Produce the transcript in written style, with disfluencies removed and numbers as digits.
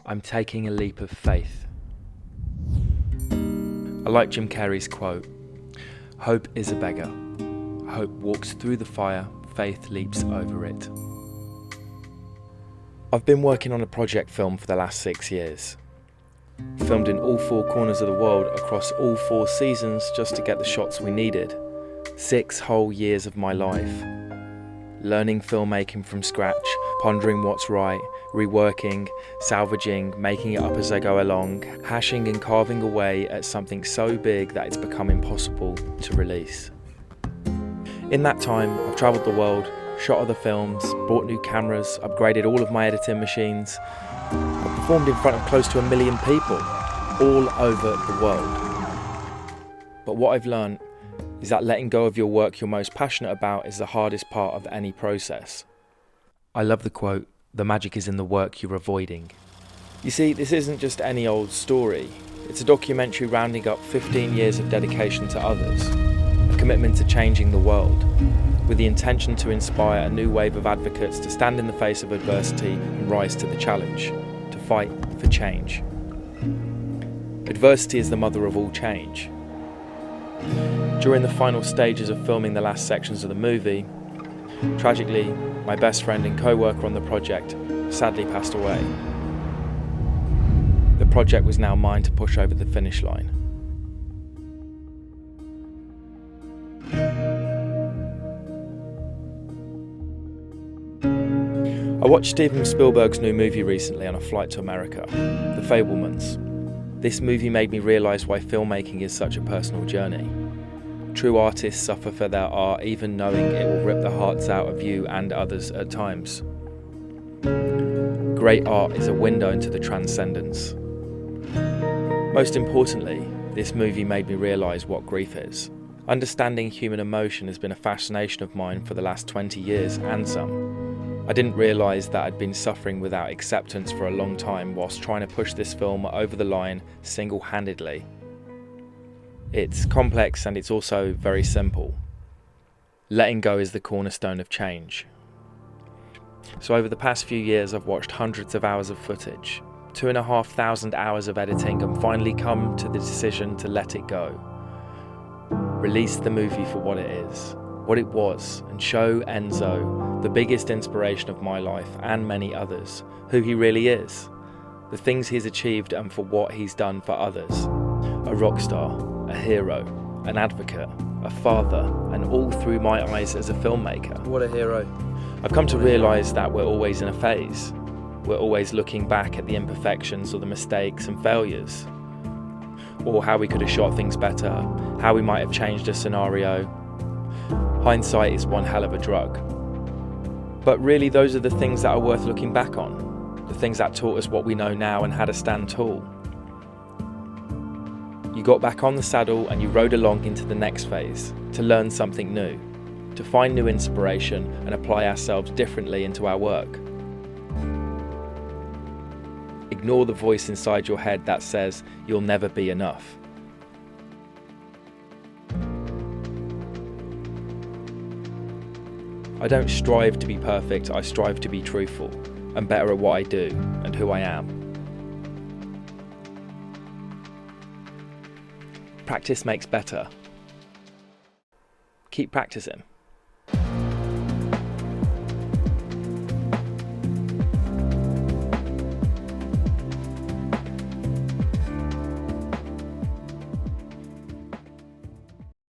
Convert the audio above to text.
I'm taking a leap of faith. I like Jim Carrey's quote, "Hope is a beggar. Hope walks through the fire, faith leaps over it." I've been working on a project film for the last 6 years. Filmed in all 4 corners of the world across all 4 seasons just to get the shots we needed. 6 whole years of my life. Learning filmmaking from scratch, pondering what's right, reworking, salvaging, making it up as I go along, hashing and carving away at something so big that it's become impossible to release. In that time, I've travelled the world, shot other films, bought new cameras, upgraded all of my editing machines. I've performed in front of close to 1 million people, all over the world. But what I've learned is that letting go of your work you're most passionate about is the hardest part of any process. I love the quote, "The magic is in the work you're avoiding." You see, this isn't just any old story. It's a documentary rounding up 15 years of dedication to others, a commitment to changing the world, with the intention to inspire a new wave of advocates to stand in the face of adversity and rise to the challenge, to fight for change. Adversity is the mother of all change. During the final stages of filming the last sections of the movie, tragically, my best friend and co-worker on the project sadly passed away. The project was now mine to push over the finish line. I watched Steven Spielberg's new movie recently on a flight to America, The Fabelmans. This movie made me realise why filmmaking is such a personal journey. True artists suffer for their art even knowing it will rip the hearts out of you and others at times. Great art is a window into the transcendence. Most importantly, this movie made me realise what grief is. Understanding human emotion has been a fascination of mine for the last 20 years and some. I didn't realise that I'd been suffering without acceptance for a long time whilst trying to push this film over the line single-handedly. It's complex and it's also very simple. Letting go is the cornerstone of change. So over the past few years I've watched hundreds of hours of footage, 2,500 hours of editing, and finally come to the decision to let it go. Release the movie for what it is, what it was, and show Enzo, the biggest inspiration of my life and many others, who he really is, the things he's achieved and for what he's done for others. A rock star, a hero, an advocate, a father, and all through my eyes as a filmmaker. What a hero. I've come to realise that we're always in a phase. We're always looking back at the imperfections or the mistakes and failures, or how we could have shot things better, how we might have changed a scenario. Hindsight is one hell of a drug. But really those are the things that are worth looking back on, the things that taught us what we know now and how to stand tall. You got back on the saddle and you rode along into the next phase, to learn something new, to find new inspiration and apply ourselves differently into our work. Ignore the voice inside your head that says you'll never be enough. I don't strive to be perfect, I strive to be truthful and better at what I do and who I am. Practice makes better. Keep practicing.